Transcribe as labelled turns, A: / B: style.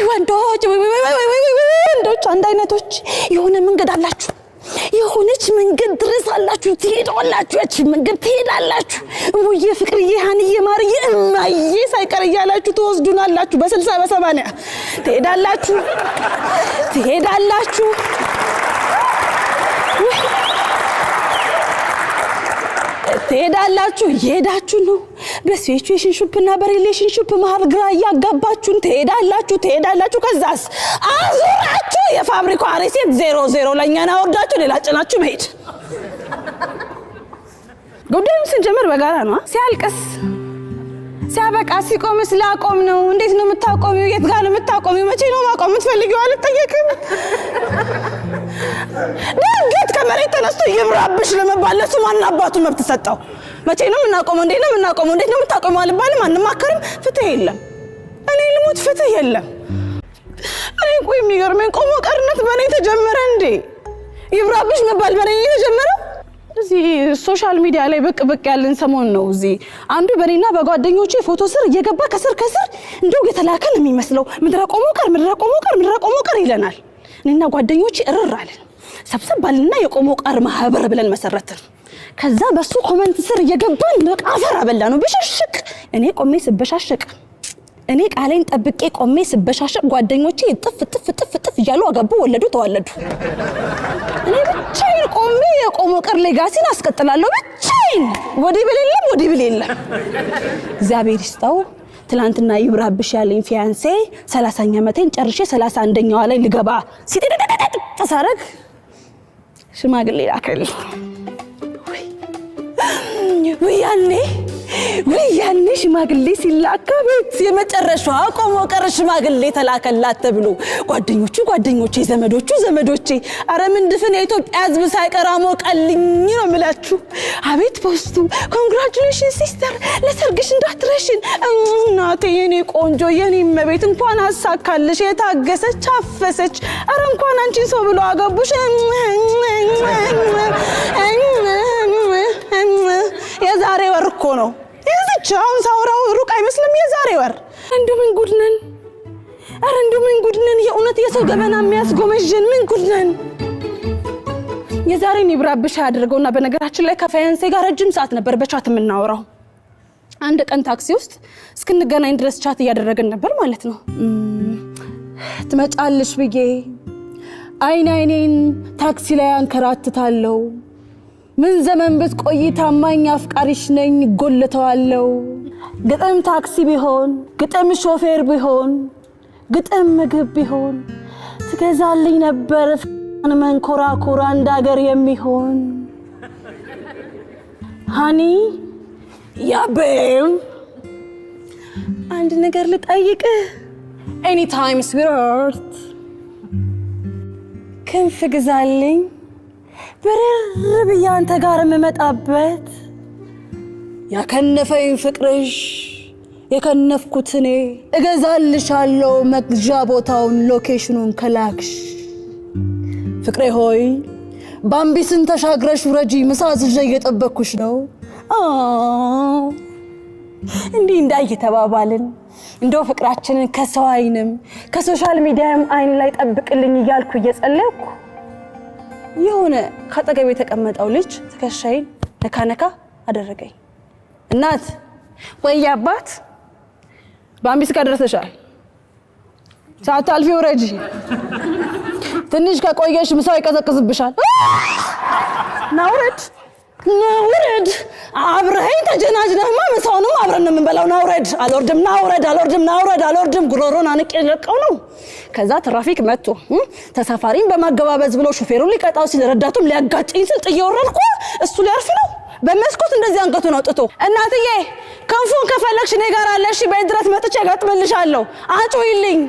A: ወንዶች ወንዶች አንድ አይነቶች የሆነ መንገድ አላችሁ የሆነች መንገድ ድረስ አላችሁ ትሄዳላችሁ ያቺ መንገድ ትሄዳላችሁ ወይ ፍቅርዬ ሃንዬ ማርዬ እማዬ ሳይቀር ያላችሁ ተወስዱናላችሁ በ60 በ80 ትሄዳላችሁ የሄዳችሁ ነው በሲቹዌሽንሺፕና በሪሌሽንሺፕ መሃል ግራ ያጋባችሁን ትሄዳላችሁ ከዛስ አዙራችሁ የፋብሪካው ሪሴት 00 ለኛና ወርዳችሁ ሌላ ጭናችሁ መሄድ ጉዳዩን ስንጀምር በጋራ ነው ሲያልቅስ ሲያበቃ ሲቆምስ ላቆም ነው እንዴት ነው የምታቆሚው የት ጋር ነው የምታቆሚው መቼ ነው ማቆም የምትፈልጊው አልጠየቅም ድንገት ከመሬት ተነስቶ ይብራብሽ ለመባል ለሱ ማን አባቱ መብት ሰጠው መቼ ነው የምናቆመው እንዴት ነው የምታቆመው አልባልም አንማከርም ፍትህ የለም እኔ ልሞት ፍትህ የለም እኔ ቆይ የሚገርመኝ ቆሞ ቀርነት በኔ ተጀመረ እንዴ ይብራብሽ መባል በኔ ተጀመረ እዚህ ሶሻል ሚዲያ ላይ ብቅ ያለን ሰሞን ነው እዚህ አንዱ በኔና በጓደኞቼ ፎቶ ስር እየገባ ከስር እንደው የተላከን የሚመስለው ምድረ ቆሞ ቀር ይለናል እኔና ጓደኞቼ እርራለን ሰብሰብ ባልና የቆሞ ቀር ማህበር ብለን መሰረትን ከዛ በሱ ኮሜንት ስር እየገባን በቃፈር አበላነው በሽሽቅ እኔ ቆሜ ስበሻሽቅ እኔ ቃሌን ጠብቄ ቆሜ ስበሻሽቅ ጓደኞቼ ጥፍ እያሉ አገቡ ወለዱ ተዋለዱ እኔ ብቻዬን ቆሜ የቆሞ ቀር ሌጋሲን አስቀጥላለሁ ብቻዬን ወዲ በሌለም እግዚአብሔር ይስጣው ትላንትና ይብራብሽ ያለኝ ፊያንሴ 30ኛ ዓመቴን ጨርሼ 31ኛዋ ላይ ልገባ ሲደደደደ ተሳረግ ሽማግሌ ላከል ወያኔ ሽማግሌ ሲላካ ቤት የመጨረሻው ቆሞ ቀር ሽማግሌ ተላከላት ተብሎ ጓደኞቼ ዘመዶቼ አረ ምንድፍን የኢትዮጵያ ሕዝብ ሳይቀር አሞቀልኝ ነው የምላችሁ አቤት ፖስቱ ኮንግራቹሌሽን ሲስተር ለሰርግሽ እንዳትረሽን እናቴ የኔ ቆንጆ የኔ መቤት እንኳን አሳካልሽ የታገሰች አፈሰች አረ እንኳን አንቺን ሰው ብሎ አገቡሽ የዛሬ ወር እኮ ነው የዛቻውን ሳውራው ሩቅ አይመስልም የዛሬ ወር እንደው ምን ጉድ ነን የእውነት የሰው ገበና የሚያስጎመጀን ምን ጉድ ነን የዛሬን ይብራብሽ ያደርገውና በነገራችን ላይ ከፋያንሴ ጋር ረጅም ሰዓት ነበር በቻት የምናወራው አንድ ቀን ታክሲ ውስጥ እስክንገናኝ ድረስ ቻት እያደረገን ነበር ማለት ነው ትመጫለሽ ብዬ አይኔን ታክሲ ላይ አንከራትታለሁ ምን ዘመን ብትቆይ ታማኝ አፍቃሪሽ ነኝ ጎልተዋለሁ ግጥም ታክሲ ቢሆን ግጥም ሾፌር ቢሆን ግጥም ምግብ ቢሆን ትገዛልኝ ነበር መንኮራኩራ እንዳገር የሚሆን ሃኒ ያቤም አንድ ነገር ልጠይቅ anytime sweetheart ክንፍ ግዛልኝ በረብ ያንተ ጋር መመጣበት ያከነፈኝ ፍቅርሽ የከነፍኩት እኔ እገዛልሻለሁ መግዣ ቦታውን ሎኬሽኑን ከላክሽ ፍቅሬ ሆይ ባምቢስን ተሻግረሽ ውረጂ ምሳዝዤ እየጠበቅኩሽ ነው እንዲህ እንዳይተባባልን እንደው ፍቅራችንን ከሰው አይንም ከሶሻል ሚዲያም አይን ላይ ጠብቅልኝ እያልኩ እየጸለይኩ የሆነ ከአጠገቤ የተቀመጠው ልጅ ትከሻዬን ነካ አደረገኝ እናት ወይ አባት ባምቢስ ጋር ደርሰሻል ሳታልፊ ወረጂ ትንሽ ከቆየሽ ምሳው ይቀዘቅዝብሻል ናውረድ አብረኸኝ ተጀናጅነህማ ምሳውንም አብረን ነው የምንበላው ናውረድ ጉሮሮን አንቄ ለቀው ነው ከዛ ትራፊክ መጥቶ ተሳፋሪን በማገባበዝ ብሎ ሹፌሩን ሊቀጣው ሲል ረዳቱም ሊያጋጭኝ ሲል ጥየወረድኩ እሱ ሊያርፍ ነው በመስኮት እንደዚህ አንገቱን አውጥቶ እናትዬ ክንፉን ከፈለግሽ እኔ ጋር አለሽ በድረት መጥቼ ጋጥመልሻለሁ አጮይልኝ